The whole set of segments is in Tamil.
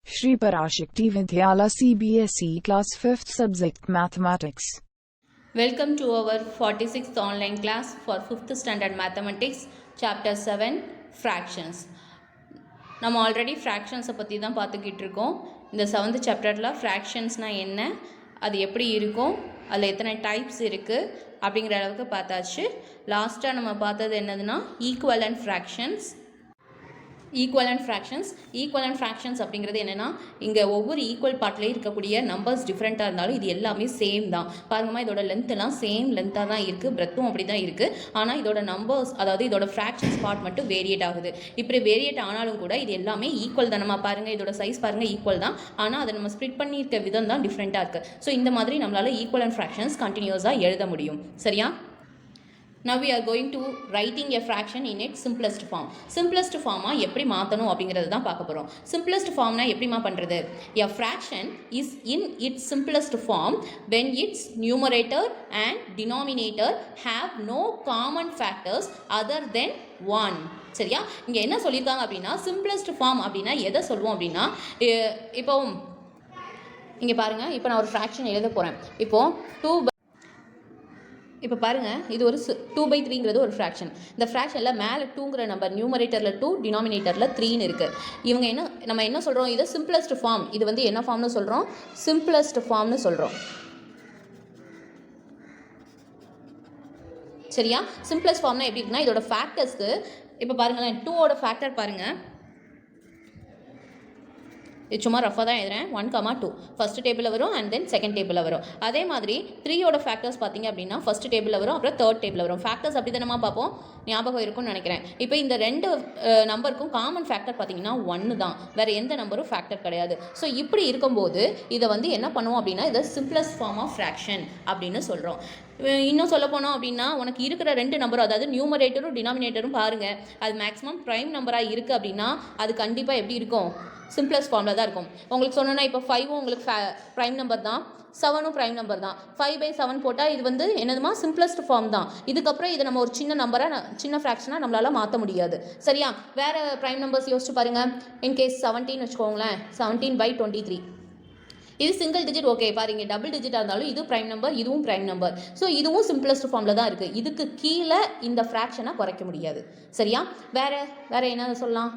Shri Parashakti Vidyala CBSE Class 5th Subject Mathematics. Welcome to our 46th online class for 5th Standard Mathematics Chapter 7 Fractions. நம்ம ஆல்ரெடி ஃப்ராக்ஷன்ஸை பற்றி தான் பார்த்துக்கிட்டு இருக்கோம். இந்த 7th சாப்டரில் ஃப்ராக்ஷன்ஸ்னால் என்ன, அது எப்படி இருக்கும், அதில் எத்தனை டைப்ஸ் இருக்குது அப்படிங்கிற அளவுக்கு பார்த்தாச்சு. லாஸ்ட்டாக நம்ம பார்த்தது என்னதுன்னா ஈக்குவலன்ட் ஃப்ராக்ஷன்ஸ். ஈக்குவலன்ட் ஃப்ராக்ஷன்ஸ் அப்படிங்கிறது என்னென்னா, இங்கே ஒவ்வொரு ஈக்குவல் பார்ட்லேயும் இருக்கக்கூடிய நம்பர்ஸ் டிஃப்ரெண்ட்டாக இருந்தாலும் இது எல்லாமே சேம் தான். பாருங்கம்மா, இதோட லென்த்லாம் சேம் லென்த்தாக தான் இருக்குது, பிரெத்தும் அப்படி தான் இருக்குது. ஆனால் இதோட நம்பர்ஸ், அதாவது இதோட ஃப்ராக்ஷன்ஸ் பார்ட் மட்டும் வேரியேட் ஆகுது. இப்படி வேரியேட் ஆனாலும் கூட இது எல்லாமே ஈக்குவல் தான். நம்ம பாருங்கள், இதோட சைஸ் பாருங்கள் ஈக்குவல் தான், ஆனால் அதை நம்ம ஸ்ப்ளிட் பண்ணியிருக்க விதம் தான் டிஃப்ரெண்ட்டாக இருக்குது. ஸோ இந்த மாதிரி நம்மளால் ஈக்குவலன்ட் ஃப்ராக்ஷன்ஸ் கண்டினியூஸாக எழுத முடியும். சரியா? Now we are going to writing a fraction in its simplest form. Simplest form எப்படி மாற்றணும் அப்படிங்கிறது தான் பார்க்க போகிறோம். Simplest formனா எப்படிமா பண்ணுறது? A fraction is in its simplest form when its numerator and denominator have no common factors other than 1. சரியா? இங்கே என்ன சொல்லியிருக்காங்க அப்படின்னா, simplest form அப்படின்னா எதை சொல்லுவோம் அப்படின்னா, இப்போ இங்கே பாருங்கள், இப்போ நான் ஒரு ஃப்ராக்ஷன் எழுத போகிறேன். இப்போது இப்போ பாருங்கள், இது ஒரு 2/3ங்கிறது ஒரு ஃப்ராக்ஷன். இந்த ஃப்ராக்ஷனில் மேலே 2ங்கிற நம்பர், நியூமரேட்டரில் 2, டினாமினேட்டரில் 3ன்னு இருக்குது. நம்ம என்ன சொல்கிறோம், இது சிம்பிளஸ்ட் ஃபார்ம். இது வந்து என்ன ஃபார்ம்னு சொல்கிறோம்? சிம்பிளஸ்ட் ஃபார்ம்னு சொல்கிறோம். சரியா? சிம்பிளஸ்ட் ஃபார்ம்னா எப்படி இருக்குன்னா, இதோட ஃபேக்டர்ஸ்க்கு இப்போ பாருங்களேன், 2ஓட ஃபேக்டர் பாருங்கள். இது சும்மா ரஃபாக தான் எழுதுறேன். 1, 2 ஃபஸ்ட் டேபிளில் வரும் அண்ட் தென் செகண்ட் டேபிளில் வரும். அதே மாதிரி 3ஓட ஃபேக்டர்ஸ் பார்த்தீங்க அப்படின்னா ஃபஸ்ட் டேபிளில் வரும், அப்புறம் தேர்ட் டேபிளில் வரும். ஃபேக்டர்ஸ் அப்படி தானமா பார்ப்போம், ஞாபகம் இருக்கும்னு நினைக்கிறேன். இப்போ இந்த ரெண்டு நம்பருக்கும் காமன் ஃபேக்டர் பார்த்தீங்கன்னா 1 தான், வேறு எந்த நம்பரும் ஃபேக்டர் கிடையாது. ஸோ இப்படி இருக்கும்போது இதை வந்து என்ன பண்ணுவோம் அப்படின்னா, இதை சிம்பிளஸ்ட் ஃபார்ம் ஆஃப் ஃப்ராக்ஷன் அப்படின்னு சொல்கிறோம். இன்னும் சொல்ல போனோம் அப்படின்னா, உனக்கு இருக்கிற ரெண்டு நம்பரும், அதாவது நியூமரேட்டரும் டினாமினேட்டரும் பாருங்கள், அது மேக்ஸிமம் ப்ரைம் நம்பராக இருக்குது அப்படின்னா அது கண்டிப்பாக எப்படி இருக்கும், சிம்பிளஸ்ட் ஃபார்மில் தான் இருக்கும். உங்களுக்கு சொன்னோன்னா, இப்போ 5ம் உங்களுக்கு ப்ரைம் நம்பர் தான், 7ம் ப்ரைம் நம்பர் தான். 5/7 போட்டால் இது வந்து என்னதுமா, சிம்பிளஸ்ட் ஃபார்ம் தான். இதுக்கப்புறம் இதை நம்ம ஒரு சின்ன நம்பராக, சின்ன ஃப்ராக்ஷனாக நம்மளால் மாற்ற முடியாது. சரியா? வேறு ப்ரைம் நம்பர்ஸ் யோசிச்சு பாருங்கள். இன்கேஸ் 17 வச்சுக்கோங்களேன், 17/23. இது சிங்கிள் டிஜிட், ஓகே. பாருங்க, டபுள் டிஜிட்டாக இருந்தாலும் இது ப்ரைம் நம்பர், இதுவும் ப்ரைம் நம்பர். ஸோ இதுவும் சிம்பிளஸ்ட் ஃபார்மில் தான் இருக்குது. இதுக்கு கீழே இந்த ஃப்ராக்ஷனை குறைக்க முடியாது. சரியா? வேறு என்ன சொல்லலாம்?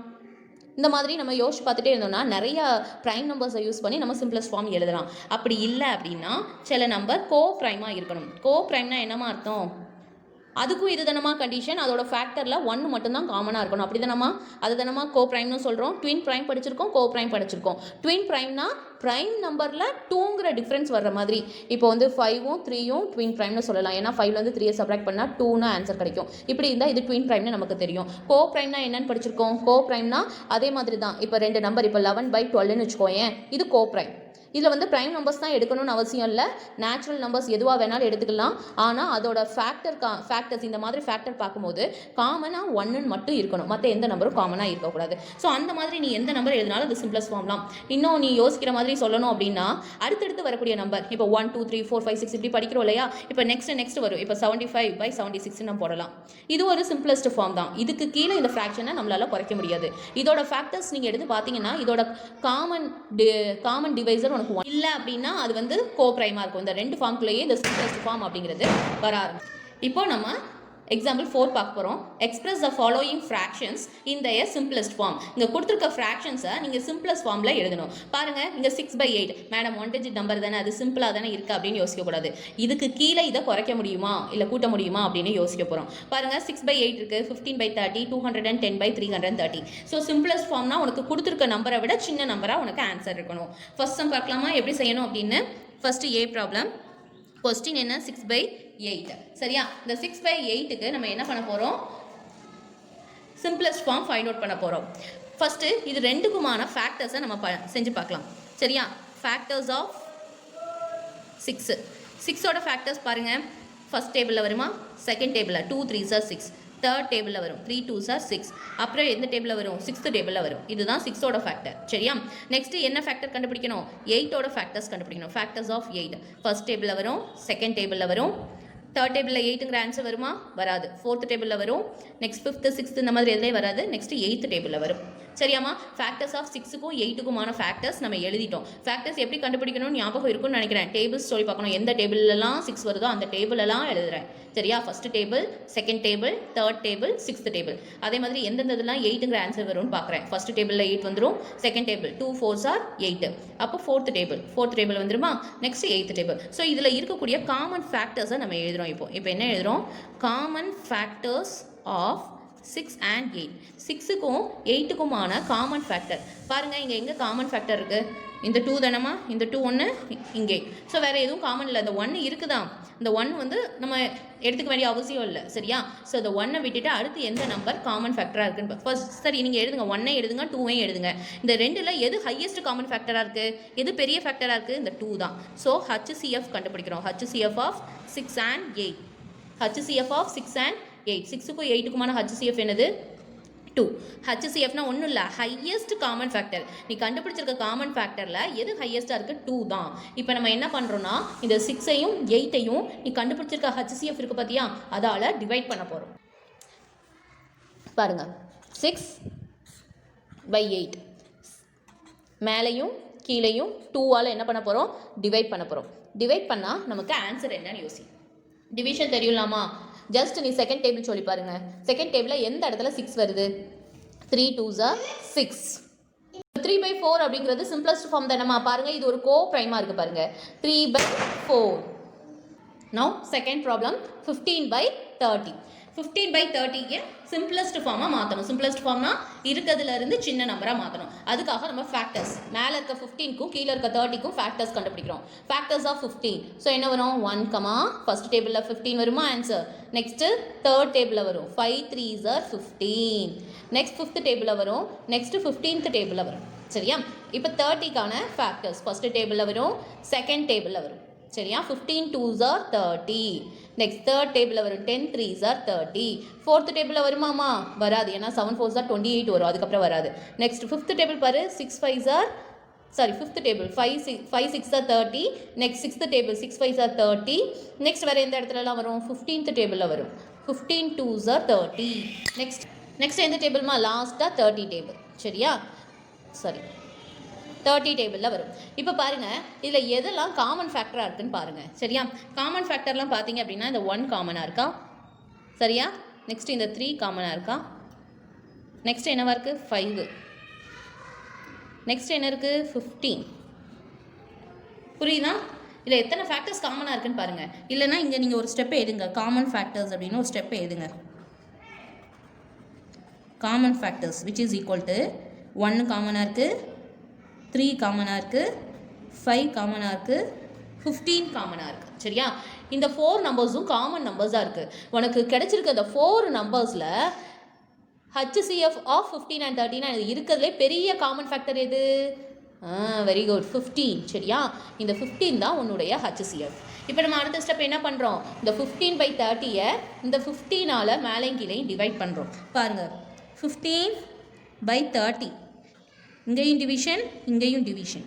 இந்த மாதிரி நம்ம யோசிச்சு பார்த்துட்டே இருந்தோம்னா நிறைய ப்ரைம் நம்பர்ஸை யூஸ் பண்ணி நம்ம சிம்பிளஸ்ட் ஃபார்ம் எழுதலாம். அப்படி இல்லை அப்படின்னா சில நம்பர் கோ ப்ரைமாக இருக்கணும். கோ ப்ரைம்னா என்னமா அர்த்தம்? அதுக்கும் இது தானமா கண்டிஷன், அதோட ஃபேக்டரில் 1 மட்டும்தான் காமனாக இருக்கணும். அப்படி தானமா, அது தானமா கோ ப்ரைம்னு சொல்கிறோம். ட்வின் ப்ரைம் படிச்சிருக்கோம், கோ ப்ரைம் படிச்சிருக்கோம். ட்வின் ப்ரைம்னா ப்ரைம் நம்பரில் 2ங்கிற டிஃப்ரென்ஸ் வர்ற மாதிரி. இப்போ வந்து 5ம் 3யும் ட்வின் ப்ரைம்னு சொல்லலாம். ஏன்னா 5லேருந்து 3 சப்ராக்ட் பண்ணால் 2ன்னு ஆன்சர் கிடைக்கும். இப்படி இருந்தால் இது ட்வின் ப்ரைம்னு நமக்கு தெரியும். கோ ப்ரைம்னா என்னன்னு படிச்சிருக்கோம். கோ ப்ரைம்னா அதே மாதிரி தான். இப்போ ரெண்டு நம்பர், இப்போ 11/12ன்னு வச்சுக்கோயேன், இது கோ ப்ரைம். இதில் வந்து ப்ரைம் நம்பர்ஸ் தான் எடுக்கணும்னு அவசியம் இல்லை, நேச்சுரல் நம்பர்ஸ் எதுவாக வேணாலும் எடுத்துக்கலாம். ஆனால் அதோட ஃபேக்டர்ஸ் இந்த மாதிரி ஃபேக்டர் பார்க்கும்போது காமனாக 1ன்னு மட்டும் இருக்கணும், மற்ற எந்த நம்பரும் காமனாக இருக்கக்கூடாது. ஸோ அந்த மாதிரி நீ எந்த நம்பர் எழுதினாலும் அது சிம்பிளஸ்ட் ஃபார்ம்லாம். இன்னும் நீ யோசிக்கிற மாதிரி சொல்லணும் அப்படின்னா, அடுத்தடுத்து வரக்கூடிய நம்பர், இப்போ 1, 2, 3, 4, 5, 6 இப்படி படிக்கிறோம் இல்லையா? இப்போ நெக்ஸ்ட் வரும். இப்போ 75/76 நம்ம போடலாம். இது ஒரு சிம்பிளஸ்ட் ஃபார்ம் தான். இதுக்கு கீழே இந்த ஃப்ராக்ஷனை நம்மளால் குறைக்க முடியாது. இதோட ஃபேக்டர்ஸ் நீங்கள் எடுத்து பார்த்தீங்கன்னா, இதோட காமன் டிவைசர் உனக்கு இல்லை அப்படின்னா அது வந்து கோ ப்ரைமாக இருக்கும். இந்த ரெண்டு ஃபார்ம்குள்ளேயே இந்த சிம்பிளஸ்ட் ஃபார்ம் அப்படிங்கிறது வர ஆரம்பிக்கும். இப்போ நம்ம எக்ஸாம்பிள் 4 பார்க்க போகிறோம். Express the following fractions in the simplest form. இங்கே கொடுத்துருக்க ஃப்ராக்ஷன்ஸை நீங்கள் சிம்பிளஸ்ட் ஃபார்மில் எழுதணும். பாருங்கள், இங்கே 6/8 மேடம் 1 டிஜிட் நம்பர் தானே, அது சிம்பிளாக தானே இருக்குது அப்படின்னு யோசிக்கக்கூடாது. இதுக்கு கீழே இதை குறைக்க முடியுமா இல்லை கூட்ட முடியுமா அப்படின்னு யோசிக்க போகிறோம். பாருங்கள், 6/8 இருக்குது, 15/30, 210/330. ஸோ சிம்பிளஸ்ட் ஃபார்ம்னா உனக்கு கொடுத்துருக்க நம்பரை விட சின்ன நம்பராக உனக்கு ஆன்சர் இருக்கணும். ஃபர்ஸ்ட் சம் பார்க்கலாமா எப்படி செய்யணும் அப்படின்னு? First A problem. கொஸ்டின் என்ன? 6/8. சரியா? இந்த 6/8க்கு நம்ம என்ன பண்ண போகிறோம்? சிம்பிளஸ்ட் ஃபார்ம் ஃபைண்ட் அவுட் பண்ண போகிறோம். ஃபஸ்ட்டு இது ரெண்டுக்குமான ஃபேக்டர்ஸை நம்ம செஞ்சு பார்க்கலாம். சரியா? ஃபேக்டர்ஸ் ஆஃப் 6ஓட ஃபேக்டர்ஸ் பாருங்கள். ஃபஸ்ட் டேபிளில் வருமா, செகண்ட் டேபிளில் 2 3s are 6, தேர்ட் டேபிளில் வரும் 3 2s are 6, அப்புறம் எந்த டேபிளில் வரும், 6th டேபிளில் வரும். இதுதான் 6ஓட ஃபேக்டர். சரியா? நெக்ஸ்ட்டு என்ன ஃபேக்டர் கண்டுபிடிக்கணும்? 8ஓட ஃபேக்டர்ஸ் கண்டுபிடிக்கணும். ஃபேக்டர்ஸ் ஆஃப் 8 ஃபர்ஸ்ட் டேபிளில் வரும், செகண்ட் டேபிளில் வரும், தேர்ட் டேபிளில் 8ங்கிற ஆன்சர் வருமா? வராது. ஃபோர்த் டேபிளில் வரும், நெக்ஸ்ட் 5th 6th இந்த மாதிரி எதுலேயே வராது. நெக்ஸ்ட் 8th டேபிளில் வரும். சரியாமா? ஃபேக்டர்ஸ் ஆஃப் 6க்கும் 8க்குமான ஃபேக்டர்ஸ் நம்ம எழுதிட்டோம். ஃபேக்டர்ஸ் எப்படி கண்டுபிடிக்கணும்னு ஞாபகம் இருக்கும்னு நினைக்கிறேன். டேபிள்ஸ் சொல்லி பார்க்கணும். எந்த டேபிள்லாம் 6 வருதோ அந்த டேபிளெல்லாம் எழுதுறேன். சரியா? First table, second table, third table, 6th table. அதே மாதிரி எந்தெந்த இதெல்லாம் 8ங்கிற ஆன்சர் வரும்னு பார்க்குறேன். ஃபர்ஸ்ட் டேபிளில் 8 வந்துடும். Second table 2 4s are 8. அப்போ ஃபோர்த் டேபிள் வந்துருமா? Next 8th table. ஸோ இதில் இருக்கக்கூடிய காமன் ஃபேக்டர்ஸை நம்ம எழுதுகிறோம். இப்போ என்ன எழுதுகிறோம்? Common factors of 6 and 8. 6க்கும் 8க்குமான காமன் ஃபேக்டர் பாருங்கள். இங்கே எங்கே காமன் ஃபேக்டர் இருக்குது? இந்த 2 தானம்மா, இந்த 2 ஒன்று இங்கே. ஸோ வேறு எதுவும் காமன் இல்லை. இந்த 1 இருக்குதான். இந்த 1 வந்து நம்ம எடுத்துக்க வேண்டிய அவசியம் இல்லை. சரியா? ஸோ இந்த 1 விட்டுட்டு அடுத்து எந்த நம்பர் காமன் ஃபேக்டராக இருக்குன்னு ஃபர்ஸ்ட் சரி நீங்கள் எழுதுங்க. 1 எழுதுங்க, 2 எழுதுங்க. இந்த ரெண்டில் எது ஹையஸ்ட் காமன் ஃபேக்டராக இருக்குது, எது பெரிய ஃபேக்டராக இருக்குது? இந்த 2 தான். ஸோ HCF கண்டுபிடிக்கிறோம். HCF of 6 and 8. HCF of 6 and 8. 6க்கும் 8க்குமான HCF என்னது? 2. HCFனா ஒன்றும் இல்லை, ஹையஸ்ட் காமன் ஃபேக்டர். நீ கண்டுபிடிச்சிருக்க காமன் ஃபேக்டரில் எது ஹையஸ்ட்டாக இருக்குது? 2 தான். இப்போ நம்ம என்ன பண்ணுறோன்னா இந்த 6ஐயும் 8ஐயும் நீ கண்டுபிடிச்சிருக்க HCF இருக்குது பார்த்தியா, அதால் டிவைட் பண்ண போகிறோம். பாருங்கள், 6/8 மேலேயும் கீழேயும் 2ஆல் என்ன பண்ண போகிறோம்? டிவைட் பண்ண போகிறோம். டிவைட் பண்ணால் நமக்கு ஆன்சர் என்னன்னு யோசி. டிவிஷன் தெரியலாமா? ஜஸ்ட் நீ செகண்ட் டேபிள் சொல்லி பாருங்க. செகண்ட் டேபிளில் எந்த இடத்துல 6 வருது? 3 2s are 6. 3/4 அப்படிங்கிறது சிம்பிளஸ்ட் ஃபார்ம் தானம்மா. பாருங்க, இது ஒரு கோ ப்ரைமாக இருக்குது பாருங்க. 3/4. Now second problem 15/30. 15/30க்கு சிம்பிளஸ்ட் ஃபார்மாக மாற்றணும். சிம்பிளஸ்ட் ஃபார்ம்னா இருக்கிறதுல இருந்து சின்ன நம்பராக மாற்றணும். அதுக்காக நம்ம ஃபேக்டர்ஸ் மேலே இருக்க 15க்கும் கீழே இருக்க 30க்கும் ஃபேக்டர்ஸ் கண்டுபிடிக்கிறோம். Factors of 15. ஸோ என்ன வரும்? 1, ஃபர்ஸ்ட் டேபிளில் 15 வருமா ஆன்சர். நெக்ஸ்ட்டு தேர்ட் டேபிளில் வரும் 5 3s are 15. நெக்ஸ்ட் ஃபிஃப்த் டேபிளில் வரும். நெக்ஸ்ட்டு 15th டேபிளில் வரும். சரியா? இப்போ 30க்கான ஃபேக்டர்ஸ் ஃபர்ஸ்ட் டேபிளில் வரும், செகண்ட் டேபிளில் வரும். சரியா? 15 2s are 30. நெக்ஸ்ட் தேர்ட் டேபிளில் வரும் 10 3s are 30. ஃபோர்த் டேபிளில் வருமாமா? வராது, ஏன்னா 7 4s are 28 வரும், அதுக்கப்புறம் வராது. நெக்ஸ்ட் ஃபிஃப்த் டேபிள் பாரு, 6 5s are fifth table 5 6 are 30. Next sixth table 6 5s are 30. Next வேறு எந்த இடத்துலலாம் வரும்? 15th டேபிளில் வரும். 15 2s are 30. நெக்ஸ்ட் எந்த டேபிள்மா? லாஸ்ட்டாக 30 டேபிள். சரியா? 30 டேபிளில் வரும். இப்போ பாருங்கள், இதில் எதெல்லாம் காமன் ஃபேக்டராக இருக்குன்னு பாருங்கள். சரியா? காமன் ஃபேக்டர்லாம் பார்த்தீங்க அப்படின்னா இந்த 1 காமனாக இருக்கா? சரியா? நெக்ஸ்ட் இந்த 3 காமனாக இருக்கா? நெக்ஸ்ட் என்னவா இருக்குது? 5. நெக்ஸ்ட் என்ன இருக்குது? 15. புரியுதா? இதில் எத்தனை ஃபேக்டர்ஸ் காமனாக இருக்குன்னு பாருங்கள். இல்லைனா இங்கே நீங்கள் ஒரு ஸ்டெப்பை எழுதுங்க. காமன் ஃபேக்டர்ஸ் அப்படின்னு ஒரு ஸ்டெப்பை எழுதுங்க. Common factors which is equal to 1 காமனாக இருக்குது, 3 காமனாக இருக்குது, 5 காமனாக இருக்குது, 15 காமனாக இருக்குது. சரியா? இந்த 4 நம்பர்ஸும் காமன் நம்பர்ஸாக இருக்குது. உனக்கு கிடைச்சிருக்க இந்த 4 நம்பர்ஸில் HCF ஆஃப் 15 and 30 இது இருக்கிறதுலே பெரிய காமன் ஃபேக்டர் எது? Very good, 15. சரியா? இந்த 15 தான் உன்னுடைய HCF. இப்போ நம்ம அடுத்த ஸ்டெப் என்ன பண்ணுறோம்? இந்த 15/30 இந்த 15ஆல் மேலேயும் கீழேயும் டிவைட் பண்ணுறோம். பாருங்கள், 15/30 இங்கேயும் டிவிஷன், இங்கேயும் டிவிஷன்.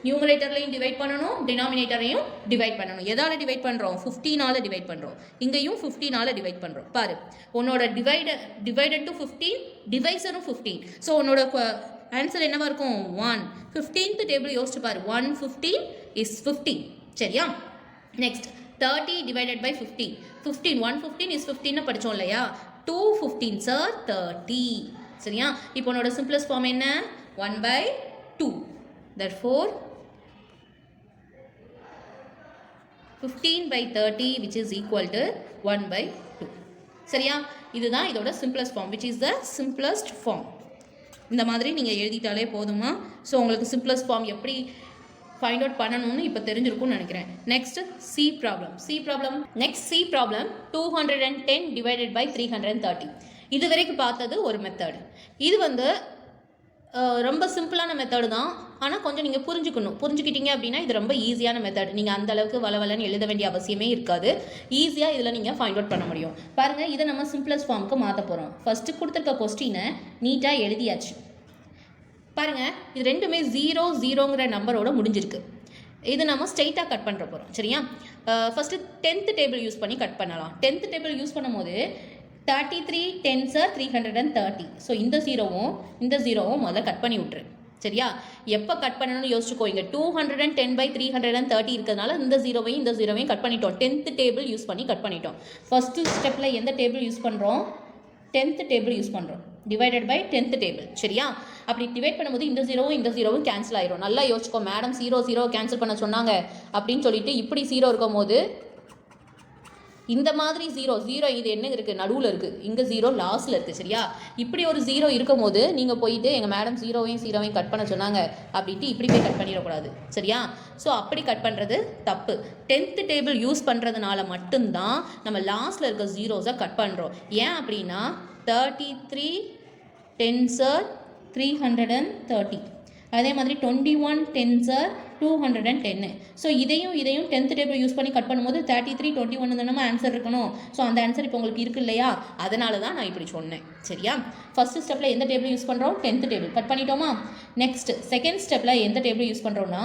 நியூமரேட்டர்லையும் டிவைட் பண்ணணும், டினாமினேட்டரையும் டிவைட் பண்ணணும். எதால் டிவைட் பண்ணுறோம்? 15ஆல் டிவைட் பண்ணுறோம். இங்கேயும் 15ஆல் டிவைட் பண்ணுறோம். பாரு, உன்னோட டிவைடட் டு 15, டிவைசரும் 15. ஸோ உன்னோட ஆன்சர் என்னவா இருக்கும்? 1. 15th டேபிள் யோசிச்சு பாரு. 1 15 is 15. சரியா? Next 30 divided by 15. 15 115 is 15 படித்தோம் இல்லையா? 2 15s are 30. சரியா? இப்போ உன்னோட சிம்பிளஸ்ட் ஃபார்ம் என்ன? 1/2. Therefore 15/30 which is equal to 1/2. சரியா? இதுதான் இதோட simplest form, which is the simplest form. இந்த மாதிரி நீங்கள் எழுதிட்டாலே போதுமா? ஸோ உங்களுக்கு சிம்பிளஸ்ட் ஃபார்ம் எப்படி ஃபைண்ட் அவுட் பண்ணணும்னு இப்போ தெரிஞ்சிருக்கும்னு நினைக்கிறேன். Next C problem. Next C problem 210 divided by 330. இது வரைக்கும் பார்த்தது ஒரு மெத்தட். இது வந்து ரொம்ப சிம்பிளான மெத்தடு தான். ஆனால் கொஞ்சம் நீங்கள் புரிஞ்சுக்கிட்டீங்க அப்படின்னா இது ரொம்ப ஈஸியான மெத்தட். நீங்கள் அந்த அளவுக்கு வளவலன்னு எழுத வேண்டிய அவசியமே இருக்காது. ஈஸியாக இதில் நீங்கள் ஃபைண்ட் அவுட் பண்ண முடியும். பாருங்கள், இதை நம்ம சிம்பிளஸ்ட் ஃபார்முக்கு மாற்ற போகிறோம். ஃபஸ்ட்டு கொடுத்துருக்க கொஸ்டினை நீட்டாக எழுதியாச்சு. பாருங்கள், இது ரெண்டுமே 0 0ங்கிற நம்பரோட முடிஞ்சிருக்கு. இது நம்ம ஸ்ட்ரெயிட்டாக கட் பண்ணுற போகிறோம். சரியா? ஃபஸ்ட்டு 10th டேபிள் யூஸ் பண்ணி கட் பண்ணலாம். 10th டேபிள் யூஸ் பண்ணும்போது 33 10s are 330. ஸோ இந்த ஜீரோவும் முதல்ல கட் பண்ணி விட்ரு. சரியா? எப்போ கட் பண்ணணும்னு யோசிச்சுக்கோ. இங்கே 210/330 இருக்கிறதுனால இந்த ஜீரோவையும் கட் பண்ணிட்டோம். 10th டேபிள் யூஸ் பண்ணி கட் பண்ணிட்டோம். ஃபஸ்ட்டு ஸ்டெப்பில் எந்த டேபிள் யூஸ் பண்ணுறோம்? 10th டேபிள் யூஸ் பண்ணுறோம். Divided by 10th table. சரியா? அப்படி டிவைட் பண்ணும்போது இந்த ஜீரோவும் கேன்சல் ஆயிரும். நல்லா யோசிச்சுக்கோ. மேடம் 0 கேன்சல் பண்ண சொன்னாங்க அப்படின்னு சொல்லிட்டு இப்படி 0 இருக்கும் போது இந்த மாதிரி ஜீரோ இது என்ன இருக்குது? நடுவில் இருக்குது. இங்கே 0 லாஸ்ட்டில் இருக்குது. சரியா? இப்படி ஒரு 0 இருக்கும் போது நீங்கள் போயிட்டு எங்கள் மேடம் ஜீரோவையும் கட் பண்ண சொன்னாங்க அப்படின்ட்டு இப்படி போய் கட் பண்ணிடக்கூடாது. சரியா? ஸோ அப்படி கட் பண்ணுறது தப்பு. 10th டேபிள் யூஸ் பண்ணுறதுனால மட்டும்தான் நம்ம லாஸ்ட்டில் இருக்க ஜீரோஸை கட் பண்ணுறோம். ஏன் அப்படின்னா 33 10s are 330. அதே மாதிரி 21 10s are 210. ஸோ இதையும் 10th டேபிள் யூஸ் பண்ணி கட் பண்ணும்போது 33 21 தானே ஆன்சர் இருக்கணும். ஸோ அந்த ஆன்சர் இப்போ உங்களுக்கு இருக்கு இல்லையா? அதனால தான் நான் இப்படி சொன்னேன். சரியா? ஃபர்ஸ்ட் ஸ்டெப்பில் எந்த டேபிள் யூஸ் பண்ணுறோம்? 10th டேபிள் கட் பண்ணிட்டோமா? நெக்ஸ்ட் செகண்ட் ஸ்டெப்பில் எந்த டேபிள் யூஸ் பண்ணுறோம்னா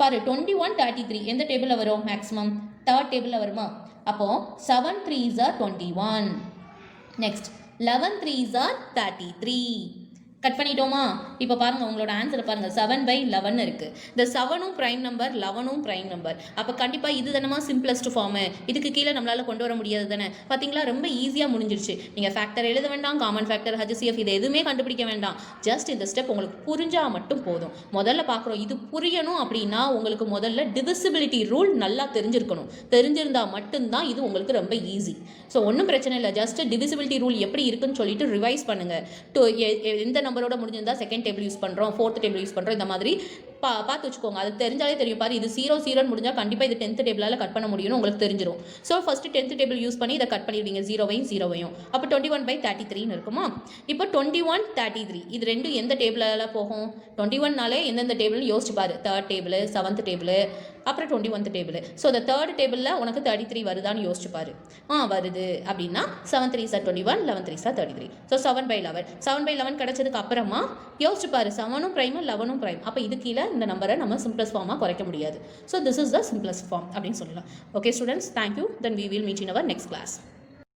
பாரு 21 33 எந்த டேபிளில் வரும்? மேக்ஸிமம் 3rd டேபிளில் வருமா? அப்போது 7 3s are 21. Next 11 3s are 33. Cut பண்ணிட்டோமா? இப்போ பாருங்கள், உங்களோட ஆன்சரை பாருங்கள். 7/11 இருக்குது. இந்த 7ம் ப்ரைம் நம்பர், 11ம் ப்ரைம் நம்பர். அப்போ கண்டிப்பாக இது தானமா சிம்பிளஸ்ட் ஃபார்மு. இதுக்கு கீழே நம்மளால் கொண்டு வர முடியாது தானே? பார்த்தீங்களா? ரொம்ப ஈஸியாக முடிஞ்சிருச்சு. நீங்கள் ஃபேக்டர் எழுத வேண்டாம், காமன் ஃபேக்டர், HCF இது எதுவுமே கண்டுபிடிக்க வேண்டாம். ஜஸ்ட் இந்த ஸ்டெப் உங்களுக்கு புரிஞ்சால் மட்டும் போதும். முதல்ல பார்க்குறோம். இது புரியணும் அப்படின்னா உங்களுக்கு முதல்ல டிவிசிபிலிட்டி ரூல் நல்லா தெரிஞ்சிருக்கணும். தெரிஞ்சிருந்தால் மட்டும்தான் இது உங்களுக்கு ரொம்ப ஈஸி. ஸோ ஒன்றும் பிரச்சனை இல்லை. ஜஸ்ட் டிவிசிபிலிட்டி ரூல் எப்படி இருக்குன்னு சொல்லிட்டு ரிவைஸ் பண்ணுங்கள். எந்த நம்பரோட முடிஞ்சிருந்தா செகண்ட் டேபிள் யூஸ் பண்ணுறோம், 4th டேபிள் யூஸ் பண்ணுறோம், இந்த மாதிரி பார்த்து வச்சுக்கோங்க. அது தெரிஞ்சாலே தெரியும். பாரு, இது 0 முடிஞ்சால் கண்டிப்பாக இது 10th டேபிளால் கட் பண்ண முடியும்னு உங்களுக்கு தெரிஞ்சிடும். So first 10th table use பண்ணி இதை கட் பண்ணிடுவீங்க. 0வையும் அப்போ 21/33 இருக்குமா? இப்போ 21 33 இது ரெண்டும் எந்த டேபிளால் போகும்? 21நாலே எந்தெந்த டேபிள்னு யோசிச்சு பாரு. 3rd டேபிள், 7th டேபிள், அப்புறம் 21th டேபிள். ஸோ இந்த 3rd டேபிளில் உனக்கு 33 வருதான்னு யோசிச்சு பாரு. வருது அப்படின்னா 7 3s are 21, 11 3s are 33. So 7/11 கிடச்சதுக்கு அப்புறமா யோசிச்சு பாரு. 7ம் ப்ரைம், 11ம் ப்ரைம். அப்போ இது கீழே இந்த நம்பரை நம்ம சிம்பிளஸ்ட் ஃபார்மாக குறைக்க முடியாது. So this is the simplest form அப்படின்னு சொல்லலாம். Okay students, thank you. Then we will meet in our next class.